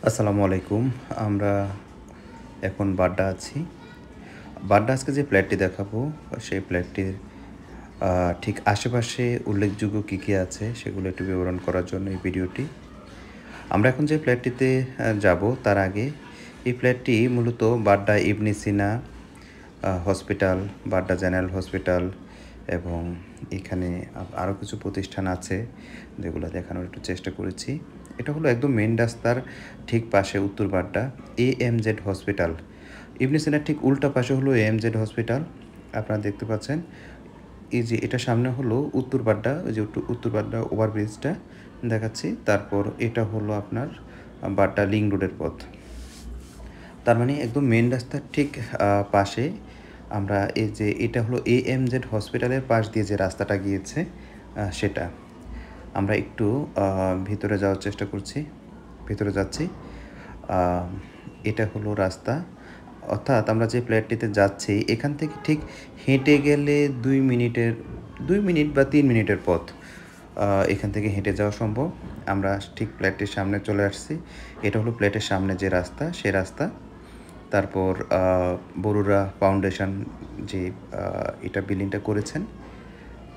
আসসালামু আলাইকুম। আমরা এখন বাড্ডা আছি। বাড্ডা আজকে যে ফ্ল্যাটটি দেখাবো, সেই ফ্ল্যাটটির ঠিক আশেপাশে উল্লেখযোগ্য কী আছে সেগুলো একটু বিবরণ করার জন্য এই ভিডিওটি। আমরা এখন যে ফ্ল্যাটটিতে যাবো তার আগে এই ফ্ল্যাটটি মূলত বাড্ডা ইবনে সিনা হসপিটাল, বাড্ডা জেনারেল হসপিটাল এবং এখানে আরও কিছু প্রতিষ্ঠান আছে যেগুলো দেখানোর একটু চেষ্টা করেছি। এটা হলো একদম মেইন রাস্তার ঠিক পাশে উত্তর বাড্ডা AMZ হসপিটাল। ইবনে সিনার ঠিক উল্টা পাশে হলো AMZ হসপিটাল। আপনারা দেখতে পাচ্ছেন এই যে এটা সামনে হলো উত্তর বাড্ডা, ওই যে উত্তর বাড্ডা ওভারব্রিজটা দেখাচ্ছি। তারপর এটা হলো আপনার বাড্ডা লিং রোডের পথ। তার মানে একদম মেইন রাস্তার ঠিক পাশে আমরা এই যে এটা হলো AMZ হসপিটালের পাশ দিয়ে যে রাস্তাটা গিয়েছে সেটা। আমরা একটু ভিতরে যাওয়ার চেষ্টা করছি, ভিতরে যাচ্ছি। এটা হলো রাস্তা, অর্থাৎ আমরা যে ফ্ল্যাটটিতে যাচ্ছি এখান থেকে ঠিক হেঁটে গেলে 2 মিনিট বা 3 মিনিটের পথ এখান থেকে হেঁটে যাওয়া সম্ভব। আমরা ঠিক ফ্ল্যাটটির সামনে চলে আসছি। এটা হলো ফ্ল্যাটের সামনে যে রাস্তা, সে রাস্তা। তারপর বরুড়া ফাউন্ডেশন যে এটা বিল্ডিংটা করেছেন।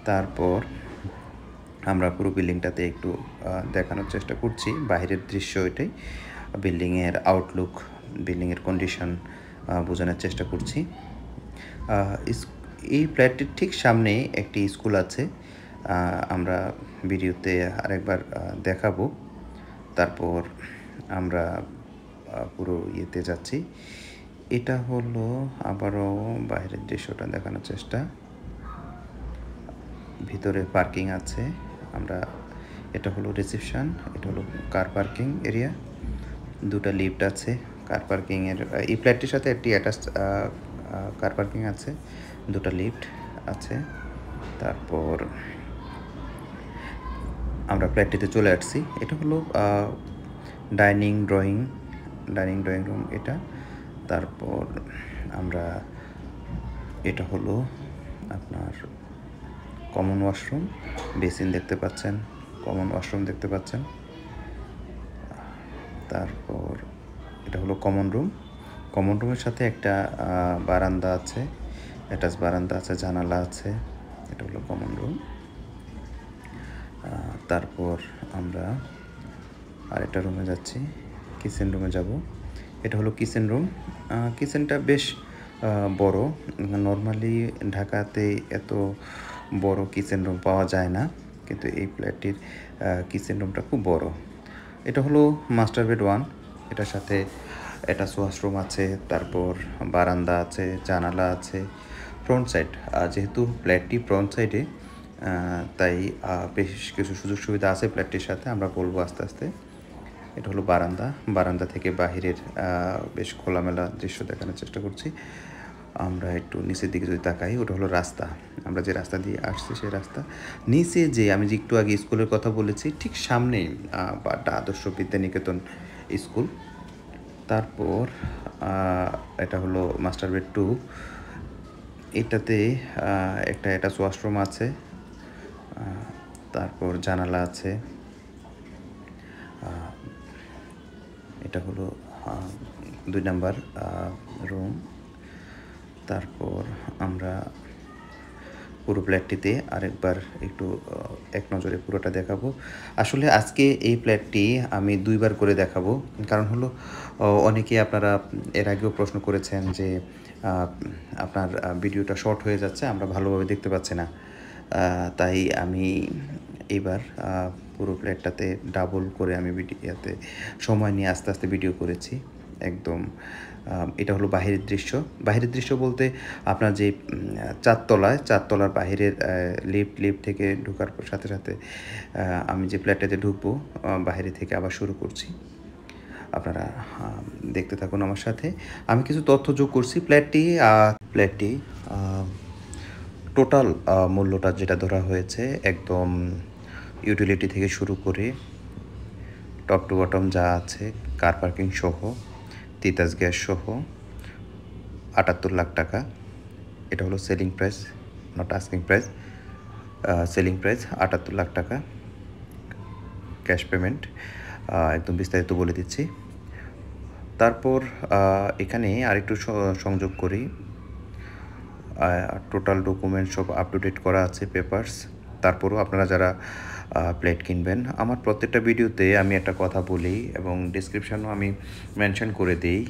তারপর আমরা পুরো বিল্ডিংটাতে একটু দেখানোর চেষ্টা করছি। বাইরের দৃশ্য এটাই, বিল্ডিংয়ের আউটলুক, বিল্ডিংয়ের কন্ডিশন বোঝানোর চেষ্টা করছি। এই ফ্ল্যাটটির ঠিক সামনে একটি স্কুল আছে, আমরা ভিডিওতে আরেকবার দেখাবো। তারপর আমরা পুরো ইয়েতে যাচ্ছি। এটা হলো আবারও বাইরের দৃশ্যটা দেখানোর চেষ্টা। ভিতরে পার্কিং আছে। আমরা এটা হলো রিসেপশন, এটা হলো কার পার্কিং এরিয়া। দুটা লিফট আছে কার পার্কিংয়ের। এই ফ্ল্যাটটির সাথে একটি অ্যাটাচড কার পার্কিং আছে, দুটা লিফট আছে। তারপর আমরা ফ্ল্যাটটিতে চলে আসছি। এটা হলো ডাইনিং ড্রয়িং রুম এটা। তারপর আমরা এটা হলো আপনার কমন ওয়াশরুম, বেসিন দেখতে পাচ্ছেন, কমন ওয়াশরুম দেখতে পাচ্ছেন। তারপর এটা হলো কমন রুমের সাথে একটা বারান্দা আছে, অ্যাটাচ বারান্দা আছে, জানালা আছে। এটা হলো কমন রুম। তারপর আমরা আরেকটা রুমে যাচ্ছি, কিচেন রুমে যাব। এটা হলো কিচেন রুম। কিচেনটা বেশ বড়। নর্মালি ঢাকাতে এত বড় কিচেন রুম পাওয়া যায় না, কিন্তু এই ফ্ল্যাটটির কিচেন রুমটা খুব বড়। এটা হলো মাস্টার বেড 1, এটার সাথে অ্যাটাচ ওয়াশরুম আছে, তারপর বারান্দা আছে, জানালা আছে। ফ্রন্ট সাইড, যেহেতু ফ্ল্যাটটি ফ্রন্ট সাইডে, তাই বেশ কিছু সুযোগ সুবিধা আছে ফ্ল্যাটটির সাথে, আমরা বলবো আস্তে আস্তে। এটা হলো বারান্দা থেকে বাহিরের বেশ খোলামেলা দৃশ্য দেখানোর চেষ্টা করছি। আমরা একটু নিচের দিকে যদি তাকাই, ওটা হলো রাস্তা। আমরা যে রাস্তা দিয়ে আসছি সেই রাস্তা। নিচে যে আমি যে একটু আগে স্কুলের কথা বলেছি, ঠিক সামনেই বাড্ডা আদর্শ বিদ্যানিকেতন স্কুল। তারপর এটা হলো মাস্টার বেড 2। এটাতে একটা অ্যাটাচ ওয়াশরুম আছে, তারপর জানালা আছে। এটা হলো 2 নাম্বার রুম। তারপর আমরা পুরো ফ্ল্যাটটিতে আরেকবার একটু এক নজরে পুরোটা দেখাবো। আসলে আজকে এই ফ্ল্যাটটি আমি 2 বার করে দেখাবো, কারণ হলো অনেকেই আপনারা এর আগেও প্রশ্ন করেছেন যে আপনার ভিডিওটা শর্ট হয়ে যাচ্ছে, আমরা ভালোভাবে দেখতে পাচ্ছি না। তাই আমি এবার পুরো ফ্ল্যাটটাতে ডাবল করে আমি ভিডিওতে সময় নিয়ে আস্তে আস্তে ভিডিও করেছি একদম। এটা হলো বাহিরের দৃশ্য বলতে আপনার যে চারতলার বাহিরের লিফট থেকে ঢোকার সাথে সাথে আমি যে ফ্ল্যাটটাতে ঢুকবো, বাহিরে থেকে আবার শুরু করছি। আপনারা দেখতে থাকুন আমার সাথে। আমি কিছু তথ্য যোগ করছি। ফ্ল্যাটটি টোটাল মূল্যটা যেটা ধরা হয়েছে, একদম ইউটিলিটি থেকে শুরু করে টপ টু বটম যা আছে, কার পার্কিং সহ, তিতাস গ্যাস সহ ৭৮ লাখ টাকা। এটা হলো selling price, not asking price. Selling price ৭৮ lakh টাকা, ক্যাশ পেমেন্ট। একদম বিস্তারিত বলে দিচ্ছি। তারপর এখানে আরেকটু সংযোগ করি। টোটাল ডকুমেন্ট সব আপ টু ডেট করা আছে, পেপারস। তারপরও আপনারা যারা প্লেট কিনবেন, আমার প্রত্যেকটা ভিডিওতে আমি একটা কথা বলি এবং ডিসক্রিপশানেও আমি মেনশন করে দিই,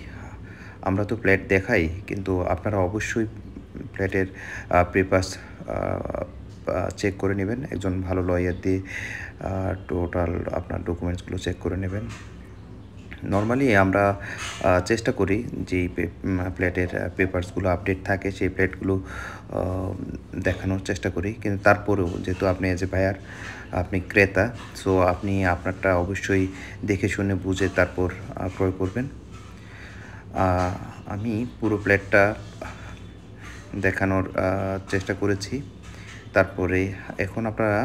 আমরা তো প্লেট দেখাই, কিন্তু আপনারা অবশ্যই প্লেটের পেপারস চেক করে নেবেন একজন ভালো লয়ার দিয়ে। টোটাল আপনার ডকুমেন্টসগুলো চেক করে নেবেন। নর্মালি আমরা চেষ্টা করি যে প্লেটের পেপারসগুলো আপডেট থাকে সেই প্লেটগুলো দেখানোর চেষ্টা করি, কিন্তু তারপরেও যেহেতু আপনি এজ এ বায়ার, আপনি ক্রেতা, সো আপনি আপনারটা অবশ্যই দেখে শুনে বুঝে তারপর ক্রয় করবেন। আমি পুরো প্লেটটা দেখানোর চেষ্টা করেছি। তারপরে এখন আপনারা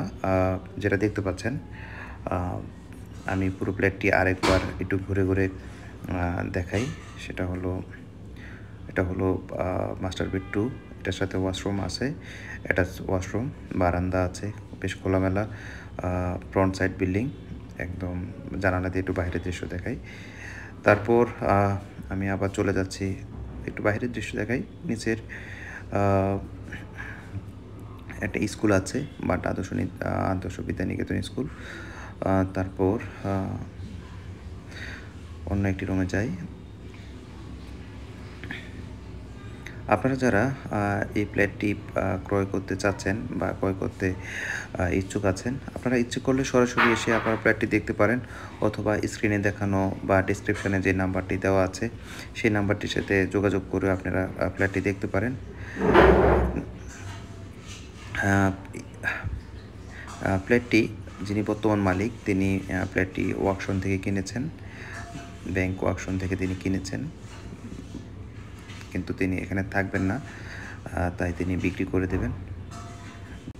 যেটা দেখতে পাচ্ছেন, আমি পুরো প্লেটটি আরেকবার একটু ঘুরে ঘুরে দেখাই। এটা হলো মাস্টার বেড 2, এটার সাথে ওয়াশরুম আছে, অ্যাটাচ ওয়াশরুম, বারান্দা আছে, বেশ খোলামেলা, ফ্রন্ট সাইড বিল্ডিং, একদম জানালা দিয়ে একটু বাইরের দৃশ্য দেখাই। তারপর আমি আবার চলে যাচ্ছি, একটু বাইরের দৃশ্য দেখাই। নিচের একটা স্কুল আছে, বাট আদর্শ বিদ্যানিকেতন স্কুল। তারপর অন্য একটি রুমে যাই। আপনারা যারা এই প্লেটটি ক্রয় করতে চাচ্ছেন বা ক্রয় করতে ইচ্ছুক আছেন, আপনারা ইচ্ছে করলে সরাসরি এসে আপনারা প্লেটটি দেখতে পারেন, অথবা স্ক্রিনে দেখানো বা ডিসক্রিপশানে যে নাম্বারটি দেওয়া আছে সেই নাম্বারটির সাথে যোগাযোগ করে আপনারা প্লেটটি দেখতে পারেন। প্লেটটি যিনি বর্তমান মালিক, তিনি প্লেটটি ওয়াকশন থেকে কিনেছেন, ব্যাংক ওয়াকশন থেকে তিনি কিনেছেন, কিন্তু তিনি এখানে থাকবেন না, তাই তিনি বিক্রি করে দেবেন।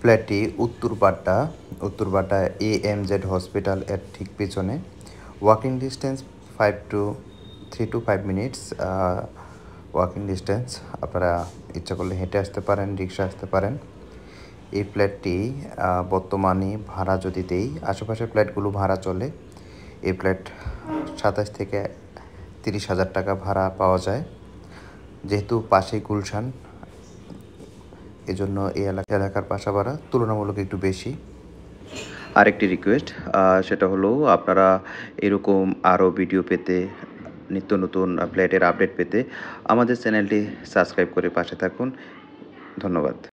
প্লেটটি উত্তরবাড্ডা AMZ হসপিটাল এর ঠিক পেছনে। Walking distance 3 to 5 minutes walking distance. আপনারা ইচ্ছা করলে হেঁটে আসতে পারেন, রিক্সা আসতে পারেন। এই প্লেটটি বর্তমানে ভাড়া যদি দেই, আশেপাশের প্লেটগুলো ভাড়া চলে, এই প্লেট 27 থেকে 30,000 টাকা ভাড়া পাওয়া যায়। যেহেতু পাশেই গুলশান, এজন্য এই এলাকার বাসা ভাড়া তুলনামূলক একটু বেশি। আরেকটি রিকোয়েস্ট, সেটা হলো আপনারা এরকম আরও ভিডিও পেতে, নিত্য নতুন প্লেটের আপডেট পেতে আমাদের চ্যানেলটি সাবস্ক্রাইব করে পাশে থাকুন। ধন্যবাদ।